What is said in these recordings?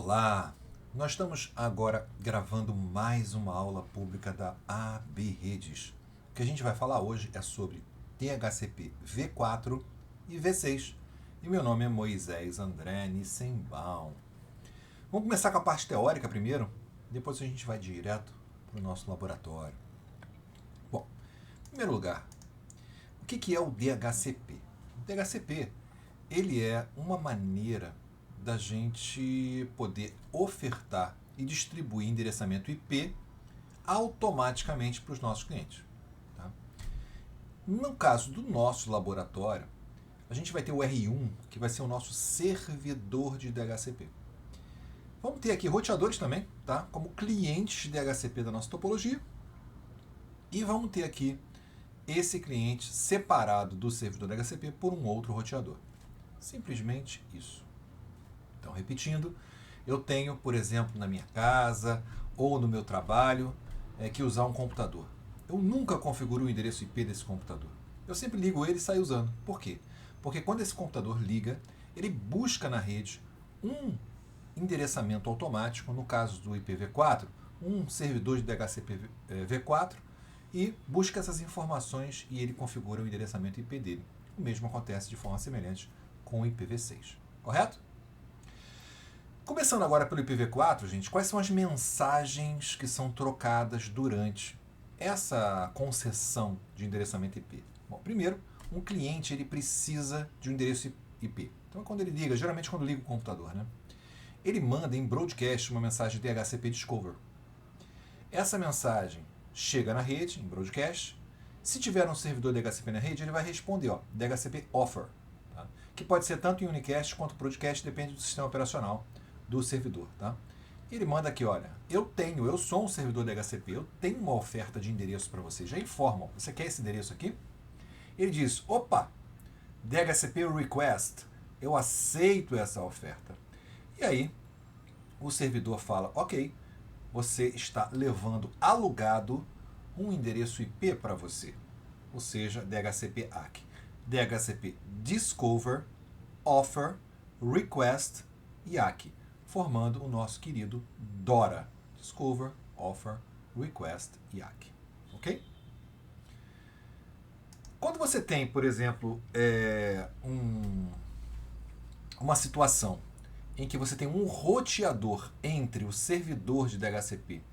Olá! Nós estamos agora gravando mais uma aula pública da AB Redes. O que a gente vai falar hoje é sobre DHCP V4 e V6. E meu nome é Moisés André Nissenbaum. Vamos começar com a parte teórica primeiro, depois a gente vai direto para o nosso laboratório. Bom, em primeiro lugar, o que é o DHCP? O DHCP ele é uma maneira da gente poder ofertar e distribuir endereçamento IP automaticamente para os nossos clientes. Tá? No caso do nosso laboratório, a gente vai ter o R1, que vai ser o nosso servidor de DHCP. Vamos ter aqui roteadores também, tá? Como clientes de DHCP da nossa topologia. E vamos ter aqui esse cliente separado do servidor DHCP por um outro roteador. Simplesmente isso. Então, repetindo, eu tenho, por exemplo, na minha casa ou no meu trabalho, que usar um computador. Eu nunca configuro o endereço IP desse computador. Eu sempre ligo ele e saio usando. Por quê? Porque quando esse computador liga, ele busca na rede um endereçamento automático, no caso do IPv4, um servidor de DHCP V4, e busca essas informações e ele configura o endereçamento IP dele. O mesmo acontece de forma semelhante com o IPv6. Correto? Começando agora pelo IPv4, gente, quais são as mensagens que são trocadas durante essa concessão de endereçamento IP? Bom, primeiro, um cliente ele precisa de um endereço IP. Então, quando ele liga, geralmente quando liga o computador, né? Ele manda em broadcast uma mensagem DHCP Discover. Essa mensagem chega na rede, em broadcast. Se tiver um servidor DHCP na rede, ele vai responder, DHCP Offer, tá? Que pode ser tanto em unicast quanto broadcast, depende do sistema operacional do servidor, tá? Ele manda aqui, olha, eu sou um servidor DHCP, eu tenho uma oferta de endereço para você, já informa, você quer esse endereço aqui? Ele diz, opa, DHCP Request, eu aceito essa oferta. E aí, o servidor fala, ok, você está levando alugado um endereço IP para você, ou seja, DHCP ACK, DHCP Discover, Offer, Request e ACK, formando o nosso querido DORA, Discover, Offer, Request e ACK. Ok? Quando você tem, por exemplo, uma situação em que você tem um roteador entre o servidor de DHCP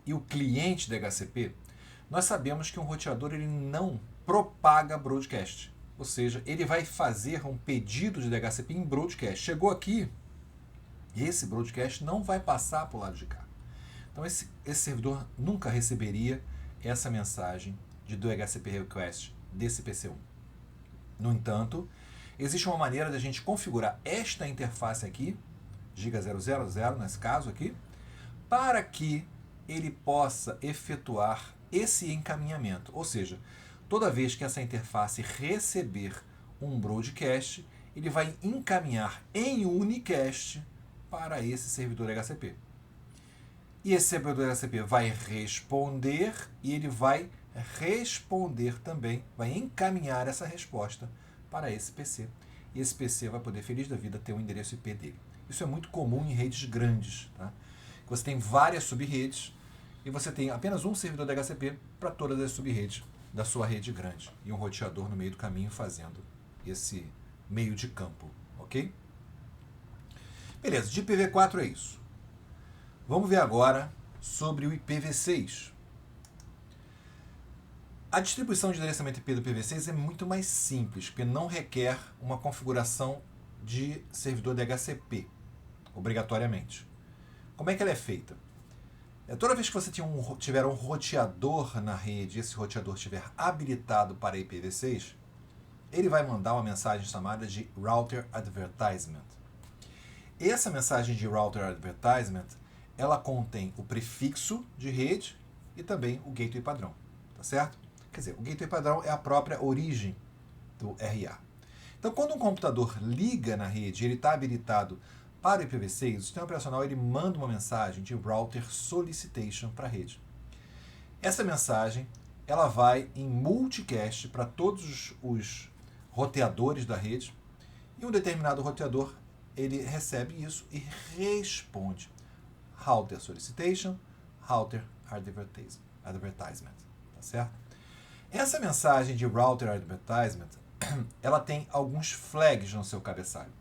e o cliente de DHCP, nós sabemos que um roteador ele não propaga broadcast. Ou seja, ele vai fazer um pedido de DHCP em broadcast. Chegou aqui, esse broadcast não vai passar para o lado de cá. Então esse servidor nunca receberia essa mensagem de DHCP Request desse PC1. No entanto, existe uma maneira de a gente configurar esta interface aqui, giga000 nesse caso aqui, para que ele possa efetuar esse encaminhamento. Ou seja, toda vez que essa interface receber um broadcast, ele vai encaminhar em unicast para esse servidor DHCP. E esse servidor DHCP vai responder e ele vai responder também, vai encaminhar essa resposta para esse PC. E esse PC vai poder, feliz da vida, ter o endereço IP dele. Isso é muito comum em redes grandes. Tá? Você tem várias subredes e você tem apenas um servidor DHCP para todas as subredes da sua rede grande. E um roteador no meio do caminho fazendo esse meio de campo. Ok? Beleza, de IPv4 é isso. Vamos ver agora sobre o IPv6. A distribuição de endereçamento IP do IPv6 é muito mais simples, porque não requer uma configuração de servidor DHCP, obrigatoriamente. Como é que ela é feita? Toda vez que você tiver um roteador na rede e esse roteador estiver habilitado para IPv6, ele vai mandar uma mensagem chamada de Router Advertisement. Essa mensagem de Router Advertisement, ela contém o prefixo de rede e também o gateway padrão, tá certo? Quer dizer, o gateway padrão é a própria origem do RA. Então, quando um computador liga na rede e ele está habilitado para o IPv6, o sistema operacional ele manda uma mensagem de Router Solicitation para a rede. Essa mensagem ela vai em multicast para todos os roteadores da rede e um determinado roteador ele recebe isso e responde. Router solicitation, router advertisement, tá certo? Essa mensagem de router advertisement, ela tem alguns flags no seu cabeçalho.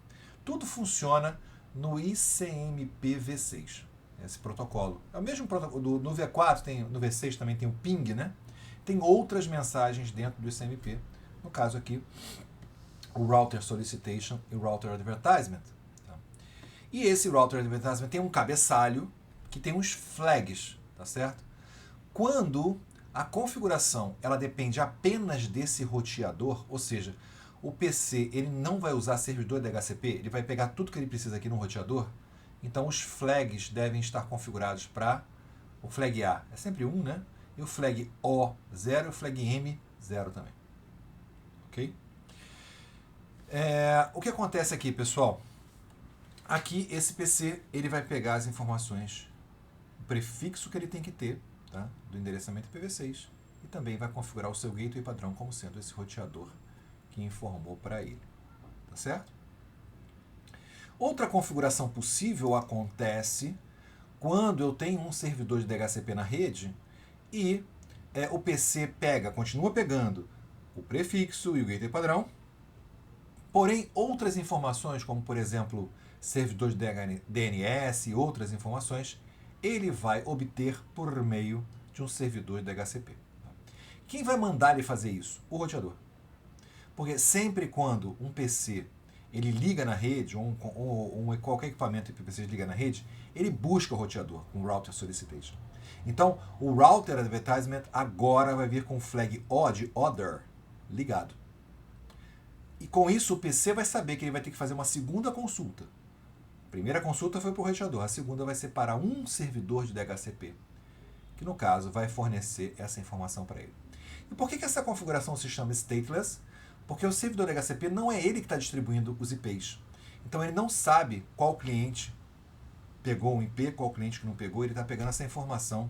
Tudo funciona no ICMP v6, esse protocolo. É o mesmo protocolo, no V4, no V6 também tem o ping, né? Tem outras mensagens dentro do ICMP, no caso aqui, o router solicitation e o router advertisement. Tá? E esse router advertisement tem um cabeçalho que tem uns flags, tá certo? Quando a configuração ela depende apenas desse roteador, ou seja, o PC ele não vai usar servidor DHCP, ele vai pegar tudo que ele precisa aqui no roteador, então os flags devem estar configurados para o flag A, é sempre 1, né? E o flag O 0 e o flag M 0 também. Ok? O que acontece aqui, pessoal? Aqui esse PC ele vai pegar as informações, o prefixo que ele tem que ter, tá? Do endereçamento IPv6 e também vai configurar o seu gateway padrão como sendo esse roteador que informou para ele, tá certo? Outra configuração possível acontece quando eu tenho um servidor de DHCP na rede e o PC continua pegando o prefixo e o gateway padrão, porém outras informações, como por exemplo servidor de DNS e outras informações, ele vai obter por meio de um servidor de DHCP. Quem vai mandar ele fazer isso? O roteador. Porque sempre quando um PC ele liga na rede, ou qualquer equipamento IPv6 liga na rede, ele busca o roteador com o router solicitation. Então, o router advertisement agora vai vir com o flag O de other ligado. E com isso o PC vai saber que ele vai ter que fazer uma segunda consulta. A primeira consulta foi para o roteador, a segunda vai ser para um servidor de DHCP, que no caso vai fornecer essa informação para ele. E por que essa configuração se chama stateless? Porque o servidor DHCP não é ele que está distribuindo os IPs. Então ele não sabe qual cliente pegou um IP, qual cliente que não pegou, ele está pegando essa informação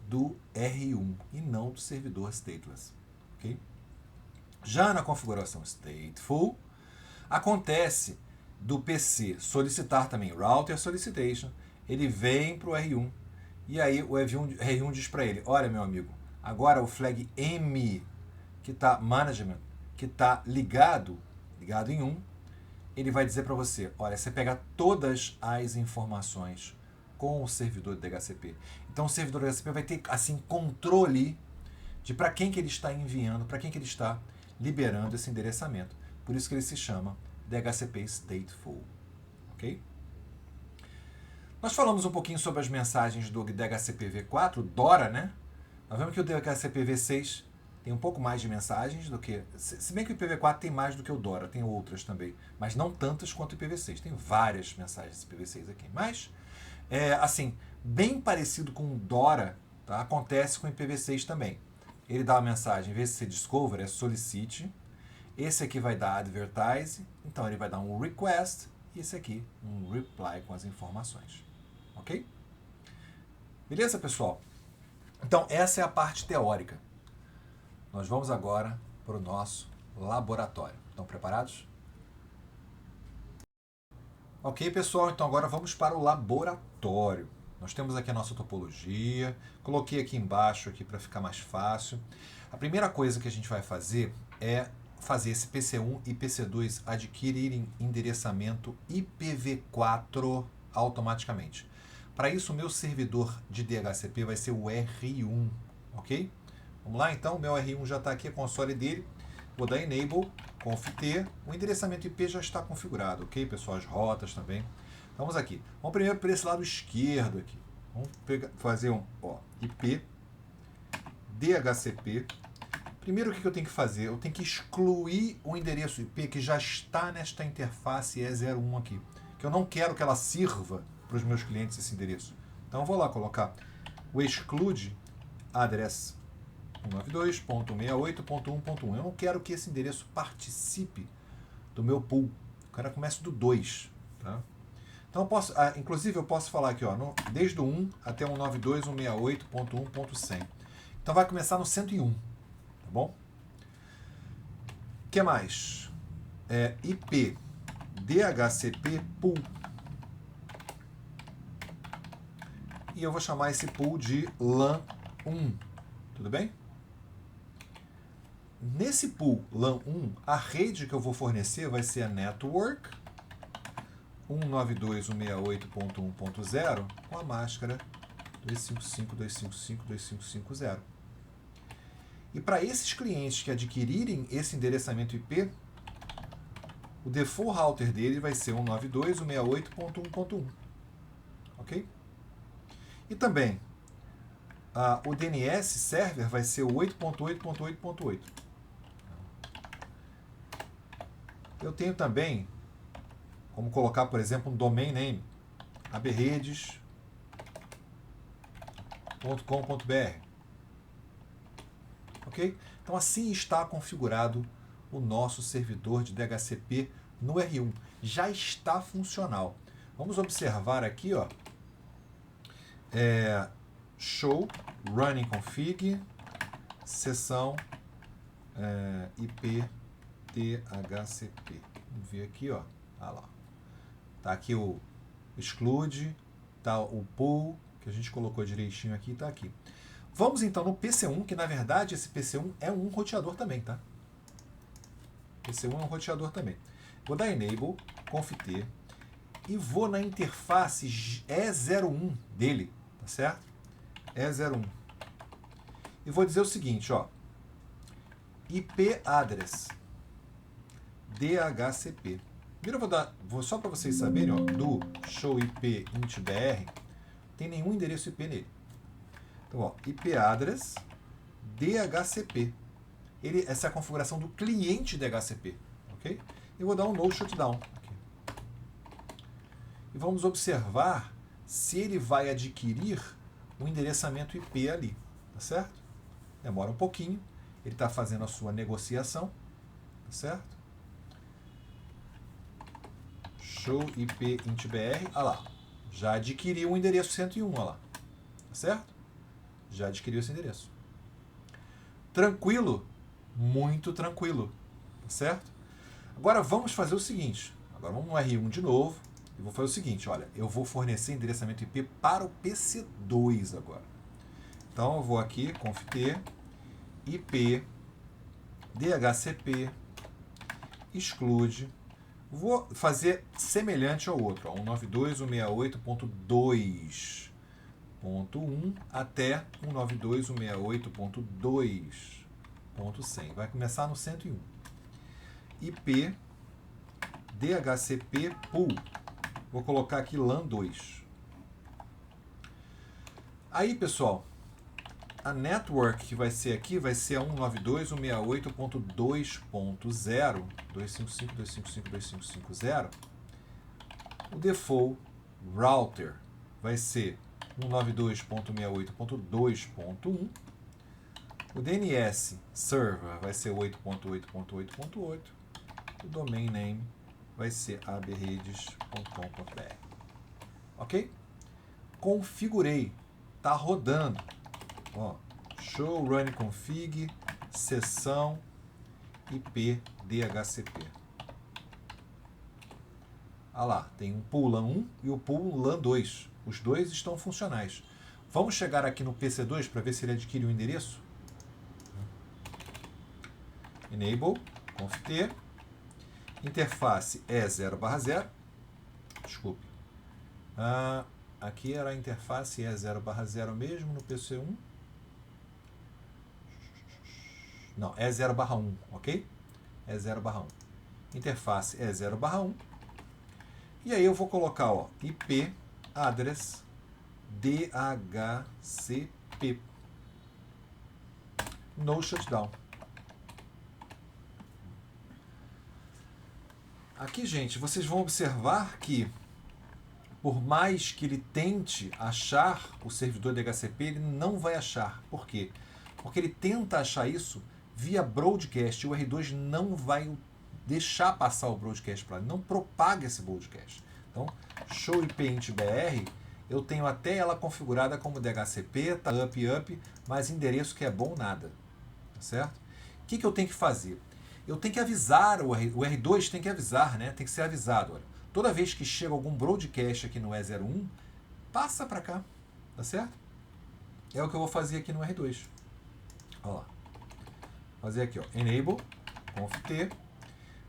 do R1 e não do servidor stateless. Okay? Já na configuração stateful, acontece do PC solicitar também router solicitation, ele vem para o R1 e aí o R1 diz para ele, olha meu amigo, agora o flag M que está management, que está ligado em 1, ele vai dizer para você, olha, você pega todas as informações com o servidor de DHCP. Então o servidor de DHCP vai ter assim controle de para quem que ele está enviando, para quem que ele está liberando esse endereçamento. Por isso que ele se chama DHCP Stateful. Ok? Nós falamos um pouquinho sobre as mensagens do DHCP v4, DORA, né? Nós vemos que o DHCP v6 tem um pouco mais de mensagens do que... Se bem que o IPv4 tem mais do que o DORA, tem outras também, mas não tantas quanto o IPv6. Tem várias mensagens IPv6 aqui. Mas, assim, bem parecido com o DORA, tá? Acontece com o IPv6 também. Ele dá uma mensagem, em vez de ser discover, é solicite. Esse aqui vai dar advertise, então ele vai dar um request, e esse aqui um reply com as informações. Ok? Beleza, pessoal? Então, essa é a parte teórica. Nós vamos agora para o nosso laboratório. Estão preparados? Ok, pessoal, então agora vamos para o laboratório. Nós temos aqui a nossa topologia, coloquei aqui embaixo aqui para ficar mais fácil. A primeira coisa que a gente vai fazer é fazer esse PC1 e PC2 adquirirem endereçamento IPv4 automaticamente. Para isso, o meu servidor de DHCP vai ser o R1, ok? Vamos lá, então, o meu R1 já está aqui, a console dele. Vou dar Enable, Conf T, o endereçamento IP já está configurado, ok, pessoal? As rotas também. Vamos aqui. Vamos primeiro para esse lado esquerdo aqui. Vamos fazer um IP, DHCP. Primeiro, o que eu tenho que fazer? Eu tenho que excluir o endereço IP que já está nesta interface E01 aqui. Que eu não quero que ela sirva para os meus clientes esse endereço. Então, eu vou lá colocar o exclude address 192.168.1.1. Eu não quero que esse endereço participe do meu pool. O cara começa do 2. Tá? Então, eu posso, inclusive, eu posso falar aqui, desde o 1 até 192.168.1.100. Então, vai começar no 101. Tá bom? O que mais? IP DHCP pool. E eu vou chamar esse pool de LAN 1. Tudo bem? Nesse pool LAN 1, a rede que eu vou fornecer vai ser a network 192.168.1.0 com a máscara 255.255.255.0. E para esses clientes que adquirirem esse endereçamento IP, o default router dele vai ser 192.168.1.1. Ok? E também, o DNS server vai ser o 8.8.8.8. Eu tenho também como colocar, por exemplo, um domain name, aberredes.com.br. Ok? Então assim está configurado o nosso servidor de DHCP no R1. Já está funcional. Vamos observar aqui, ó, show running config seção IP DHCP. Vamos ver aqui, ó. Ah lá. Tá aqui o exclude, tá o pool que a gente colocou direitinho aqui, tá aqui. Vamos então no PC1, que na verdade esse PC1 é um roteador também, tá? PC1 é um roteador também. Vou dar enable, conft e vou na interface E01 dele, tá certo? E01. E vou dizer o seguinte, ó. IP address DHCP. Primeiro eu vou só para vocês saberem, ó, do show IP int br, tem nenhum endereço IP nele. Então, ó, IP address DHCP. Essa é a configuração do cliente DHCP, ok? Eu vou dar um no shutdown aqui. E vamos observar se ele vai adquirir o endereçamento IP ali, tá certo? Demora um pouquinho, ele está fazendo a sua negociação, tá certo? Show IP int br, olha lá, já adquiriu o endereço 101, olha lá, tá certo? Já adquiriu esse endereço. Tranquilo? Muito tranquilo, tá certo? Agora vamos fazer o seguinte, agora vamos no R1 de novo, e vou fazer o seguinte, olha, eu vou fornecer endereçamento IP para o PC2 agora. Então eu vou aqui, conft IP DHCP exclude. Vou fazer semelhante ao outro, 192.168.2.1 até 192.168.2.100. Vai começar no 101. IP DHCP pool. Vou colocar aqui LAN 2. Aí, pessoal, a network que vai ser aqui vai ser a 192.168.2.0, 255.255.255.0. O default router vai ser 192.168.2.1. O DNS server vai ser 8.8.8.8. O domain name vai ser aberredes.com.br. Ok? Configurei. Está rodando. Ó, show running config seção IP DHCP. Ah lá, tem um pool LAN 1 e o pool LAN 2. Os dois estão funcionais. Vamos chegar aqui no PC2 para ver se ele adquire o endereço. Enable, conft, interface E0/0. Desculpe. Aqui era a interface E0/0 mesmo no PC1. Não, E0/1, ok? E0/1. Interface E0/1. E aí eu vou colocar, ó, IP address DHCP. No shutdown. Aqui, gente, vocês vão observar que por mais que ele tente achar o servidor DHCP, ele não vai achar. Por quê? Porque ele tenta achar isso via broadcast. O R2 não vai deixar passar o broadcast para lá, não propaga esse broadcast. Então, show IP int br, eu tenho até ela configurada como DHCP, tá up, mas endereço que é bom nada. Tá certo? O que eu tenho que fazer? eu tenho que avisar, o R2 tem que avisar, né? Tem que ser avisado. Olha, toda vez que chega algum broadcast aqui no E01, passa para cá, tá certo? É o que eu vou fazer aqui no R2. Olha lá. Fazer aqui, ó, enable, conft,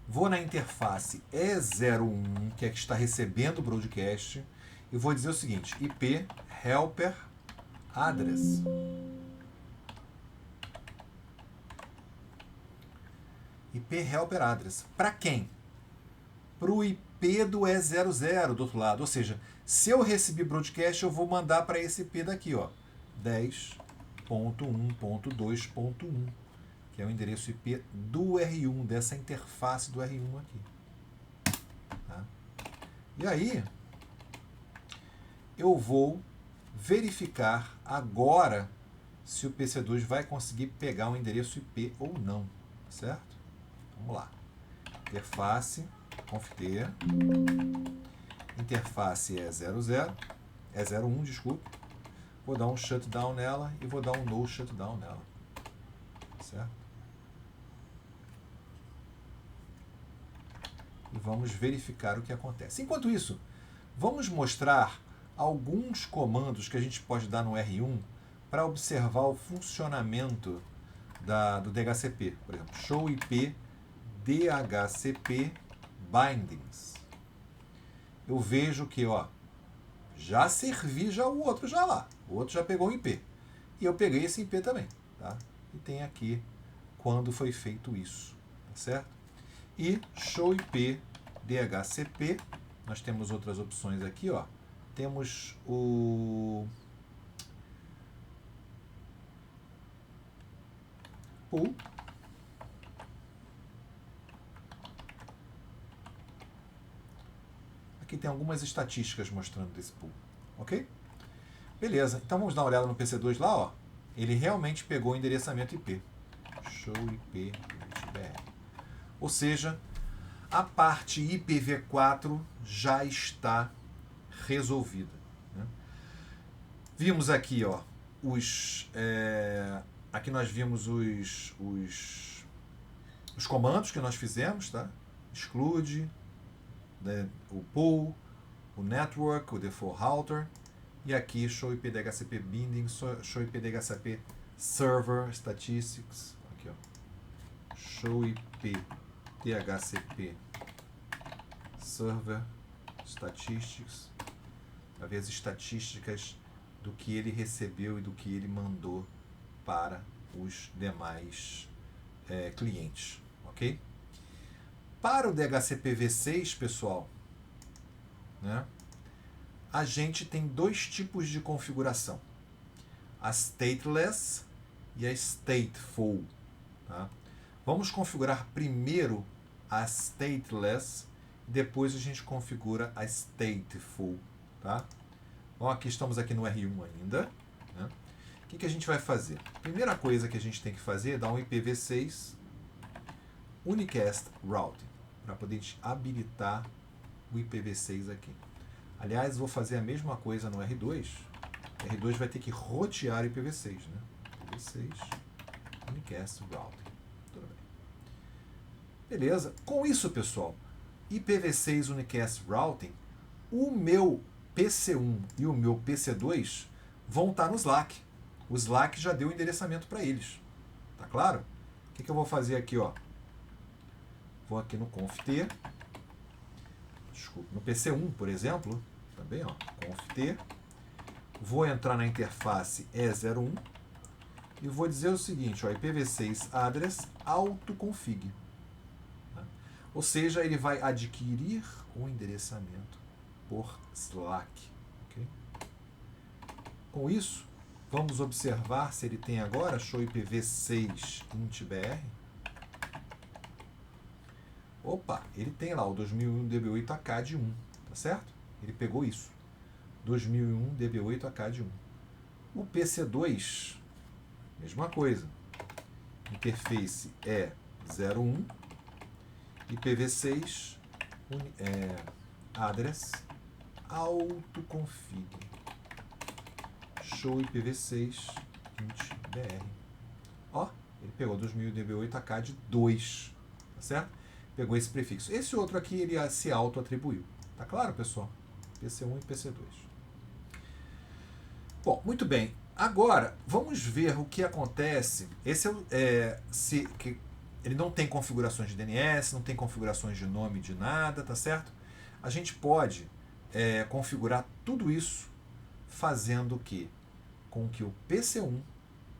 vou na interface E01, que é que está recebendo o broadcast, e vou dizer o seguinte, IP helper address. IP helper address. Para quem? Para o IP do E00 do outro lado. Ou seja, se eu receber broadcast, eu vou mandar para esse IP daqui, ó, 10.1.2.1, que é o endereço IP do R1, dessa interface do R1 aqui. Tá? E aí, eu vou verificar agora se o PC2 vai conseguir pegar um endereço IP ou não, certo? Vamos lá. Interface, conft, interface E01, desculpe. Vou dar um shutdown nela e vou dar um no shutdown nela, certo? E vamos verificar o que acontece. Enquanto isso, vamos mostrar alguns comandos que a gente pode dar no R1 para observar o funcionamento do DHCP. Por exemplo, show IP DHCP bindings. Eu vejo que, ó, já servi já o outro já lá. O outro já pegou o IP. E eu peguei esse IP também, tá? E tem aqui quando foi feito isso, tá certo? E show IP DHCP, nós temos outras opções aqui, ó. Temos o pool. Aqui tem algumas estatísticas mostrando desse pool, ok? Beleza, então vamos dar uma olhada no PC2 lá, ó. Ele realmente pegou o endereçamento IP. Show IP BR. Ou seja, a parte IPv4 já está resolvida, né? Vimos aqui, ó, aqui nós vimos os comandos que nós fizemos, tá? Exclude, né, o pool, o network, o default router, e aqui show IP DHCP binding, show IP DHCP server statistics, aqui, ó, show IP DHCP server statistics, para ver as estatísticas do que ele recebeu e do que ele mandou para os demais clientes, ok? Para o DHCP V6, pessoal, né, a gente tem dois tipos de configuração: a stateless e a stateful. Tá? Vamos configurar primeiro a stateless, depois a gente configura a stateful. Tá? Bom, aqui estamos aqui no R1 ainda. Né? O que a gente vai fazer? Primeira coisa que a gente tem que fazer é dar um IPv6 unicast routing, para poder habilitar o IPv6 aqui. Aliás, vou fazer a mesma coisa no R2. O R2 vai ter que rotear o IPv6, né? IPv6 unicast routing. Tudo bem. Beleza. Com isso, pessoal, IPv6 unicast routing, o meu PC1 e o meu PC2 vão estar no Slack. O Slack já deu o endereçamento para eles. Tá claro? O que eu vou fazer aqui, ó? Vou aqui no conft, desculpa, no PC1, por exemplo, também, ó, conft, vou entrar na interface E01 e vou dizer o seguinte, ó, IPv6 address autoconfig. Tá? Ou seja, ele vai adquirir o endereçamento por Slack. Okay? Com isso, vamos observar se ele tem agora show IPv6 int.br. Opa, ele tem lá o 2001 DB8AK de 1, tá certo? Ele pegou isso. 2001 DB8AK de 1. O PC2, mesma coisa. Interface é 01, IPv6 address autoconfig. Show IPv6 int.br. Ó, ele pegou 2000 DB8AK de 2. certo? Pegou esse prefixo. Esse outro aqui, ele se auto-atribuiu. Tá claro, pessoal? PC1 e PC2. Bom, muito bem. Agora, vamos ver o que acontece. Esse que ele não tem configurações de DNS, não tem configurações de nome de nada, tá certo? A gente pode configurar tudo isso fazendo o quê? Com que o PC1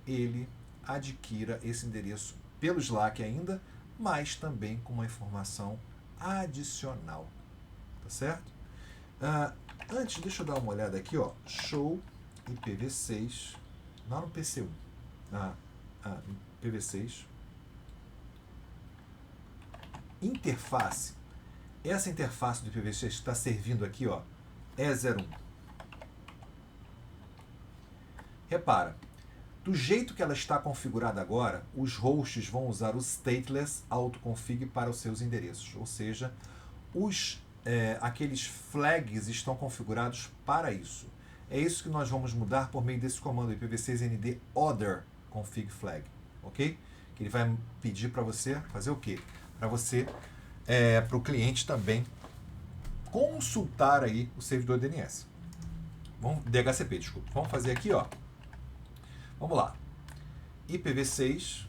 ele adquira esse endereço pelo Slack ainda, mas também com uma informação adicional, tá certo? Antes, deixa eu dar uma olhada aqui, ó. Show IPv6 lá no PC1. IPv6. Interface. Essa interface do IPv6 que está servindo aqui, ó, é 01. Repara, do jeito que ela está configurada agora, os hosts vão usar o stateless autoconfig para os seus endereços, ou seja, aqueles flags estão configurados para isso. É isso que nós vamos mudar por meio desse comando ipv6nd other config flag, ok? Que ele vai pedir para você fazer o quê? Para você, para o cliente também consultar aí o servidor DNS. DHCP, desculpa. Vamos fazer aqui, ó. Vamos lá. IPv6.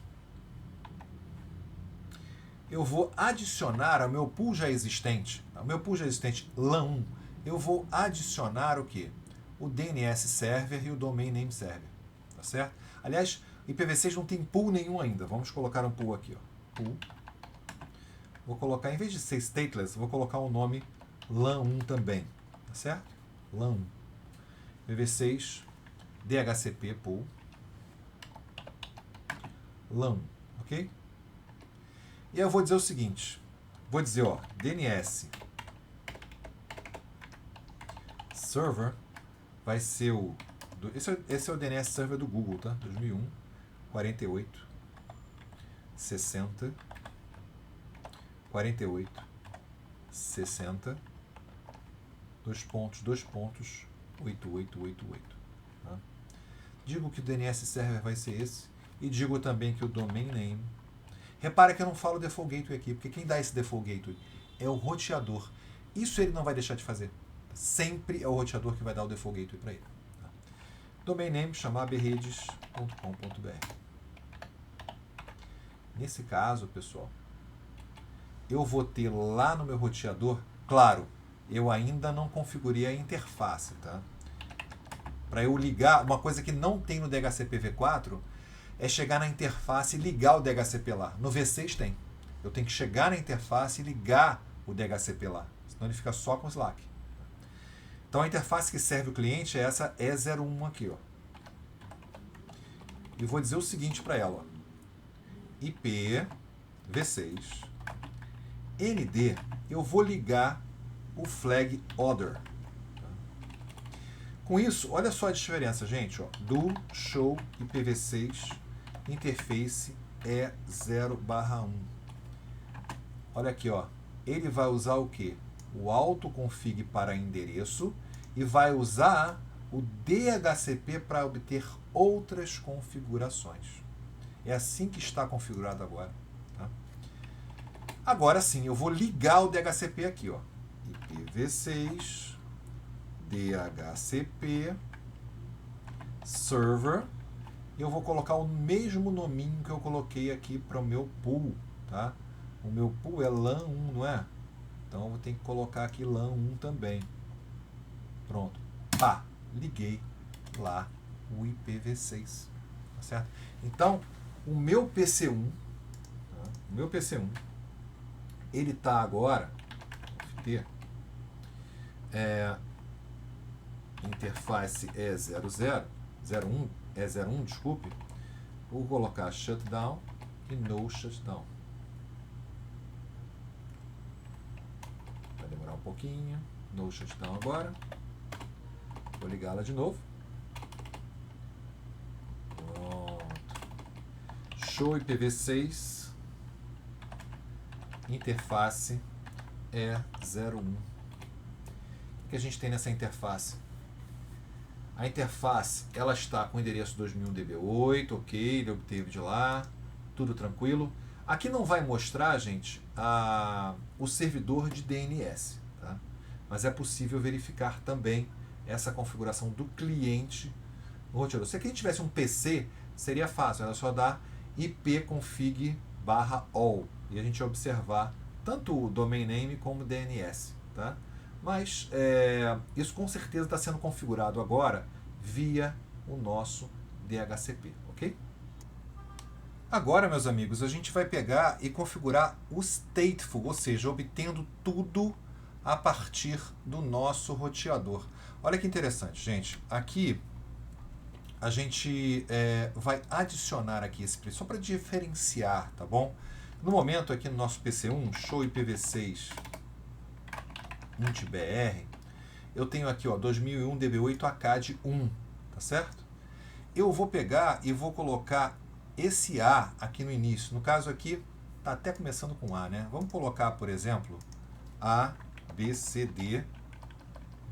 Eu vou adicionar ao meu pool já existente, ao meu pool já existente LAN1, eu vou adicionar o quê? O DNS Server e o Domain Name Server, tá certo? Aliás, IPv6 não tem pool nenhum ainda. Vamos colocar um pool aqui, ó. Pool. Vou colocar, em vez de ser stateless, vou colocar o nome LAN1 também, tá certo? LAN1. IPv6 DHCP pool LAN, ok? E aí eu vou dizer o seguinte, vou dizer, ó, DNS Server vai ser esse é o DNS Server do Google, tá? 2001, 48, 60, 48, 60, 8888. Tá? Digo que o DNS Server vai ser esse e digo também que o Domain Name. Repara que eu não falo Default Gateway aqui, porque quem dá esse Default Gateway é o roteador. Isso ele não vai deixar de fazer. Sempre é o roteador que vai dar o Default Gateway para ele. Tá? Domain Name, chamar abredes.com.br. Nesse caso, pessoal, eu vou ter lá no meu roteador, claro, eu ainda não configurei a interface, tá? Para eu ligar, uma coisa que não tem no DHCP V4 é chegar na interface e ligar o DHCP lá. No V6 tem. Eu tenho que chegar na interface e ligar o DHCP lá. Senão ele fica só com o Slack. Então a interface que serve o cliente é essa E01 aqui, ó. E vou dizer o seguinte para ela, ó. IP V6 ND, eu vou ligar o flag other. Com isso, olha só a diferença, gente, ó. Do show IPv6 interface é 0/1. Olha aqui, ó. Ele vai usar o quê? O autoconfig para endereço e vai usar o DHCP para obter outras configurações. É assim que está configurado agora. Tá? Agora sim, eu vou ligar o DHCP aqui, ó. IPv6 DHCP Server. Eu vou colocar o mesmo nominho que eu coloquei aqui para o meu pool, tá? O meu pool é LAN1, não é? Então eu vou ter que colocar aqui LAN1 também. Pronto. Pá, liguei lá o IPv6, tá certo? Então, o meu PC1, tá? O meu PC1, ele tá agora, interface é 01, desculpe. Vou colocar shutdown e no shutdown. Vai demorar um pouquinho. No shutdown agora. Vou ligá-la de novo. Pronto. Show IPv6. Interface é 01. O que a gente tem nessa interface? A interface, ela está com o endereço 2001 DB8, ok, ele obteve de lá, tudo tranquilo. Aqui não vai mostrar, gente, o servidor de DNS, tá? Mas é possível verificar também essa configuração do cliente no roteador. Se aqui a gente tivesse um PC, seria fácil, era só dar ipconfig/all e a gente ia observar tanto o domain name como o DNS, tá? Mas isso com certeza está sendo configurado agora via o nosso DHCP, ok? Agora, meus amigos, a gente vai pegar e configurar o stateful, ou seja, obtendo tudo a partir do nosso roteador. Olha que interessante, gente. Aqui a gente vai adicionar aqui esse preço, só para diferenciar, tá bom? No momento aqui no nosso PC1, show IPv6 INT-BR, eu tenho aqui, ó, 2001 DB8 ACAD 1, tá certo? Eu vou pegar e vou colocar esse A aqui no início. No caso aqui, tá até começando com A, né? Vamos colocar, por exemplo, A, B, C, D.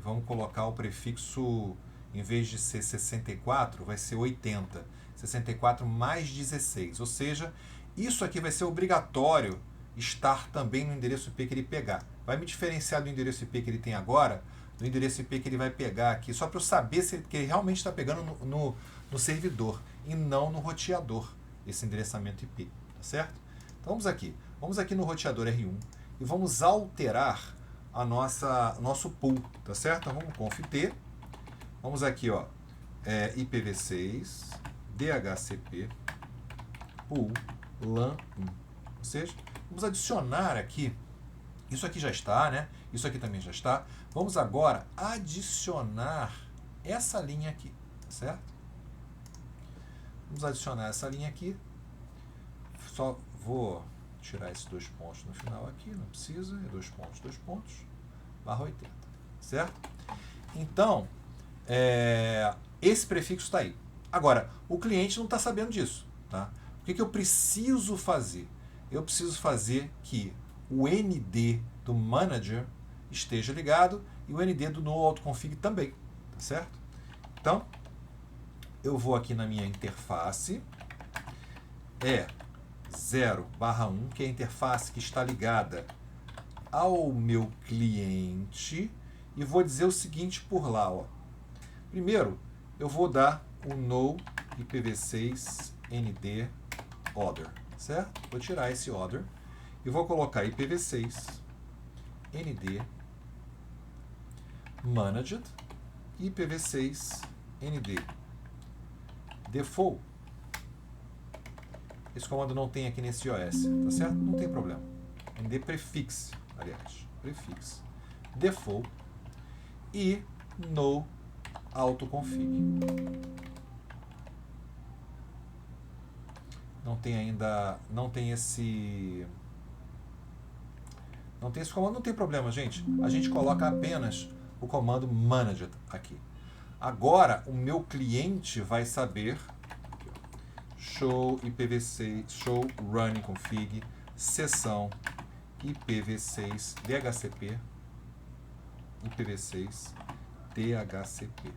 Vamos colocar o prefixo, em vez de ser 64, vai ser 80. 64 mais 16. Ou seja, isso aqui vai ser obrigatório estar também no endereço IP que ele pegar. Vai me diferenciar do endereço IP que ele tem agora, do endereço IP que ele vai pegar aqui, só para eu saber se ele realmente está pegando no servidor e não no roteador, esse endereçamento IP, tá certo? Então vamos aqui no roteador R1 e vamos alterar nosso pool, tá certo? Então vamos conf-t, vamos aqui, ó, IPv6, DHCP, pool, LAN 1, ou seja, vamos adicionar aqui, isso aqui já está, né? Isso aqui também já está. Vamos agora adicionar essa linha aqui, tá certo? Vamos adicionar essa linha aqui. Só vou tirar esses 2 pontos no final aqui, não precisa. É 2 pontos, barra 80, certo? Então, esse prefixo está aí. Agora, o cliente não está sabendo disso, tá? O que eu preciso fazer? Eu preciso fazer que o ND do manager esteja ligado e o ND do noAutoConfig também, tá certo? Então, eu vou aqui na minha interface, 0/1, que é a interface que está ligada ao meu cliente, e vou dizer o seguinte por lá, ó. Primeiro, eu vou dar o no IPv6 ND other, certo? Vou tirar esse other e vou colocar IPv6 ND managed IPv6 ND default. Esse comando não tem aqui nesse OS, tá certo? Não tem problema. ND prefix, aliás, prefix default e no autoconfig. Não tem esse comando, não tem problema, gente. A gente coloca apenas o comando managed aqui. Agora, o meu cliente vai saber show IPv6, show running config, seção IPv6 DHCP, IPv6 DHCP.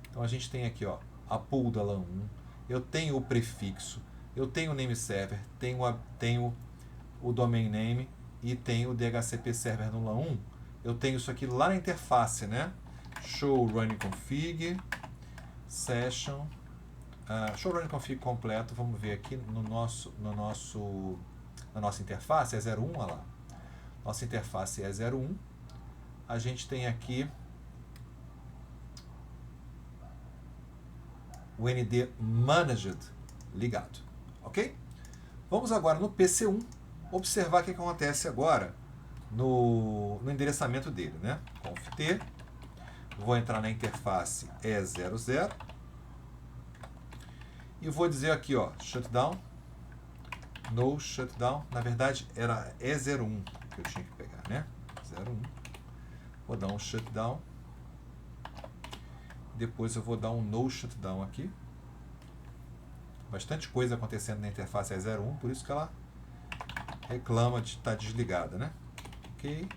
Então a gente tem aqui, ó, a pool da LAN 1, eu tenho o prefixo, eu tenho o name server, tenho o domain name e tenho o DHCP server no LAN 1. Eu tenho isso aqui lá na interface, né? Show running config, session, show running config completo. Vamos ver aqui na nossa interface, é 01, olha lá. Nossa interface é 01. A gente tem aqui o ND managed ligado, ok? Vamos agora no PC1 observar o que acontece agora no endereçamento dele, né? conf-t, vou entrar na interface E00 e vou dizer aqui, ó, shutdown, no shutdown, na verdade era E01 que eu tinha que pegar, né? 01, vou dar um shutdown, depois eu vou dar um no shutdown aqui. Bastante coisa acontecendo na interface E01, por isso que ela reclama de estar desligada, né? Ok,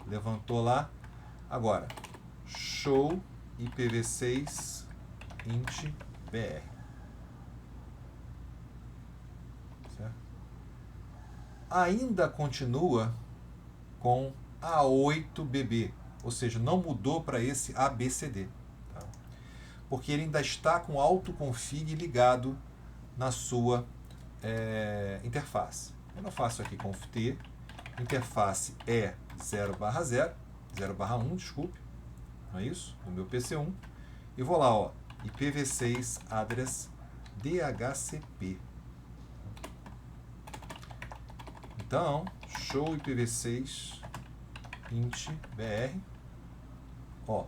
levantou lá. Agora, show IPv6 int.br. Certo? ainda continua com A8BB, ou seja, não mudou para esse ABCD, tá? Porque ele ainda está com autoconfig ligado na sua interface. Eu faço aqui conft, interface é 0/0, 0/1, desculpe, não é isso? No meu PC1. E vou lá, ó, IPv6 address DHCP. Então, show IPv6 int br. Ó,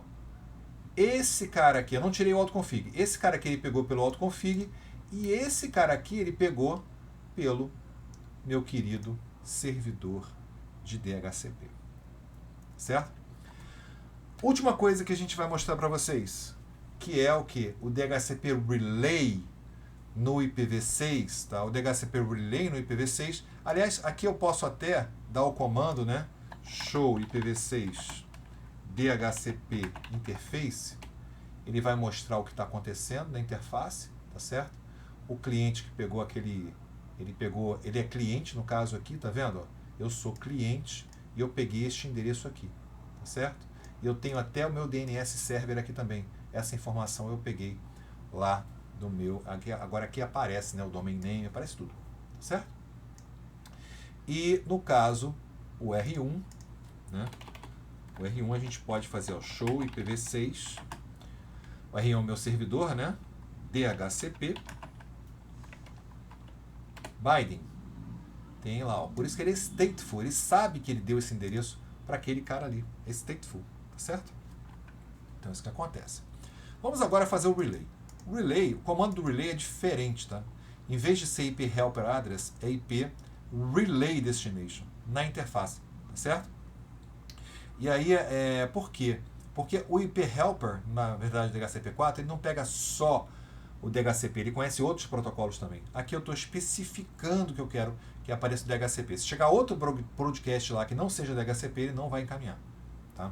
esse cara aqui, eu não tirei o autoconfig. Esse cara aqui ele pegou pelo autoconfig e esse cara aqui ele pegou pelo meu querido servidor de DHCP. Certo? Última coisa que a gente vai mostrar para vocês, que é o que? O DHCP Relay no IPv6, tá? O DHCP Relay no IPv6. Aliás, aqui eu posso até dar o comando, né? Show IPv6 DHCP Interface. Ele vai mostrar o que está acontecendo na interface, tá certo? O cliente que pegou aquele... Ele é cliente no caso aqui, tá vendo? Eu sou cliente e eu peguei este endereço aqui, tá certo? E eu tenho até o meu DNS server aqui também. Essa informação eu peguei lá do meu... Agora aqui aparece, né, o domain name, aparece tudo, tá certo? E no caso, o R1, né? O R1 a gente pode fazer o show IPv6. O R1 é o meu servidor, né? DHCP. Binding. Tem lá, ó. Por isso que ele é stateful. Ele sabe que ele deu esse endereço para aquele cara ali. É stateful, tá certo? Então é isso que acontece. Vamos agora fazer o relay. O relay, o comando do relay é diferente, tá? Em vez de ser IP helper address, é IP relay destination na interface, tá certo? E aí, por quê? Porque o IP helper, na verdade, do DHCP4, ele não pega só o DHCP, ele conhece outros protocolos também. Aqui eu estou especificando que eu quero que apareça o DHCP. Se chegar outro broadcast lá que não seja DHCP, ele não vai encaminhar, tá?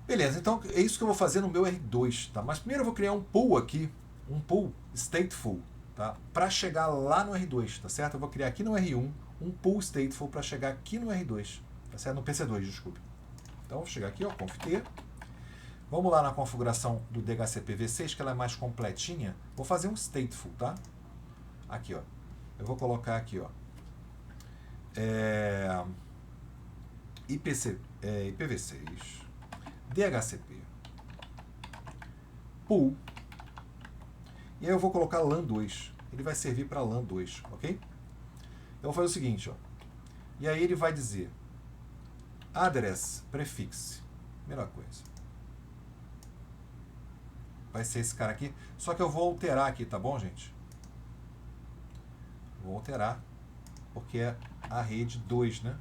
Beleza, então é isso que eu vou fazer no meu R2, tá? Mas primeiro eu vou criar um pool aqui, um pool stateful, tá? Para chegar lá no R2, tá certo? Eu vou criar aqui no R1 um pool stateful para chegar aqui no R2, tá certo? No PC2, desculpe. Então eu vou chegar aqui, ó, conft. Vamos lá na configuração do DHCP v6, que ela é mais completinha. Vou fazer um stateful, tá? Aqui, ó. Eu vou colocar aqui, ó. IPv6, DHCP, pool. E aí eu vou colocar LAN 2. Ele vai servir para LAN 2, ok? Eu vou fazer o seguinte, ó. E aí ele vai dizer address prefix. Primeira coisa. Vai ser esse cara aqui. Só que eu vou alterar aqui, tá bom, gente? Vou alterar. Porque é a rede 2, né?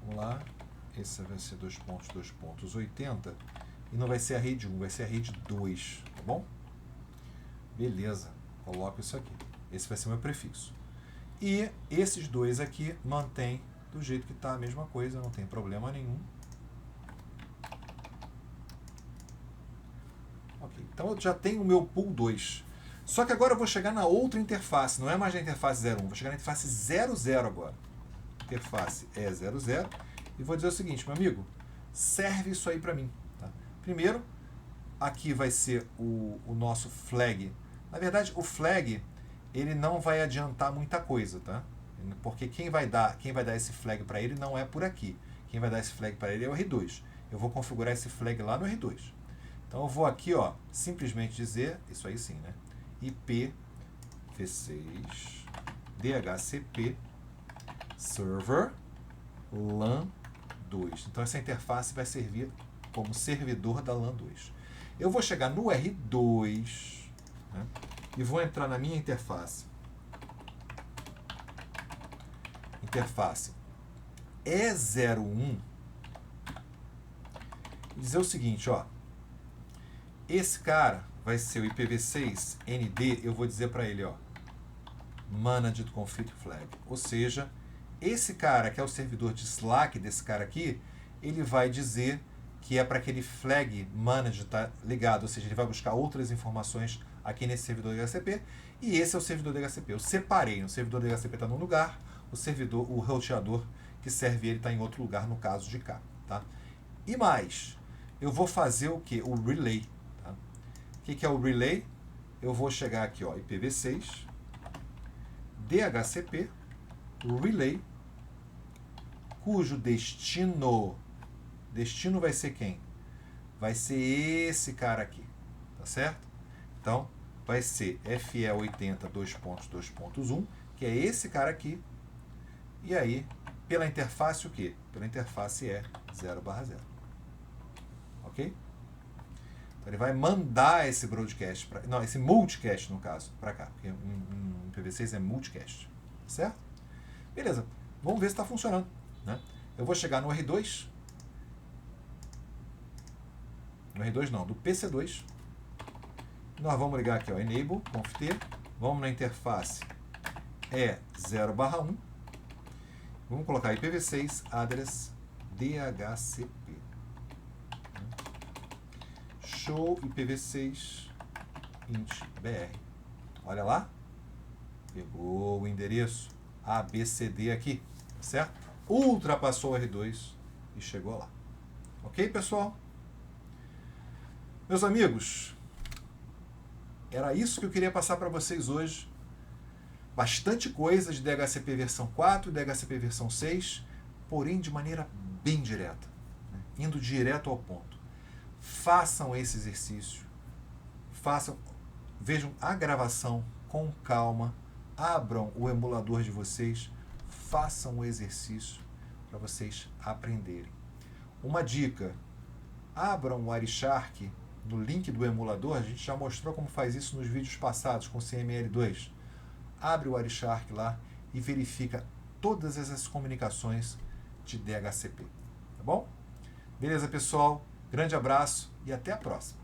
Vamos lá. Esse vai ser 2.2.80. E não vai ser a rede 1, vai ser a rede 2. Tá bom? Beleza. Coloco isso aqui. Esse vai ser o meu prefixo. E esses dois aqui mantém do jeito que está a mesma coisa, não tem problema nenhum. Ok, então eu já tenho o meu pool 2. Só que agora eu vou chegar na outra interface, não é mais na interface 01, vou chegar na interface 00 agora. Interface é 00 e vou dizer o seguinte, meu amigo, serve isso aí para mim. Tá? Primeiro, aqui vai ser o nosso flag. Na verdade, o flag ele não vai adiantar muita coisa, tá? Porque quem vai dar esse flag para ele não é por aqui. Quem vai dar esse flag para ele é o R2. Eu vou configurar esse flag lá no R2. Então eu vou aqui, ó, simplesmente dizer, isso aí sim, né? IPv6 DHCP server LAN 2. Então essa interface vai servir como servidor da LAN 2. Eu vou chegar no R2, né, e vou entrar na minha interface. Interface E01 e dizer o seguinte, ó. Esse cara vai ser o IPv6 ND, eu vou dizer para ele, ó, Managed Config Flag. Ou seja, esse cara que é o servidor de Slack desse cara aqui, ele vai dizer que é para aquele flag manager estar ligado, ou seja, ele vai buscar outras informações aqui nesse servidor DHCP, e esse é o servidor DHCP. Eu separei, o servidor DHCP está num lugar, o roteador que serve ele está em outro lugar, no caso de cá. Tá? E mais, eu vou fazer o que? O relay. Tá? O que é o relay? Eu vou chegar aqui, ó, IPv6, DHCP, relay, cujo destino vai ser quem? Vai ser esse cara aqui, tá certo? Então, vai ser FE80 2.2.1, que é esse cara aqui, e aí, pela interface o quê? Pela interface é 0/0. Ok? Então, ele vai mandar esse broadcast, esse multicast, no caso, para cá, porque um IPv6 é multicast, certo? Beleza, vamos ver se está funcionando. Né? Eu vou chegar no R2, do PC2, nós vamos ligar aqui, ó, enable, conft, vamos na interface E0/1, vamos colocar IPv6 address DHCP. Show IPv6 int BR. Olha lá, pegou o endereço ABCD aqui, certo? Ultrapassou o R2 e chegou lá. Ok, pessoal? Meus amigos, era isso que eu queria passar para vocês hoje. Bastante coisa de DHCP versão 4 e DHCP versão 6, porém de maneira bem direta, né? Indo direto ao ponto. Façam esse exercício, vejam a gravação com calma, abram o emulador de vocês, façam o exercício para vocês aprenderem. Uma dica, abram o Wireshark no link do emulador, a gente já mostrou como faz isso nos vídeos passados com CML2. Abre o Wireshark lá e verifica todas essas comunicações de DHCP. Tá bom? Beleza, pessoal? Grande abraço e até a próxima.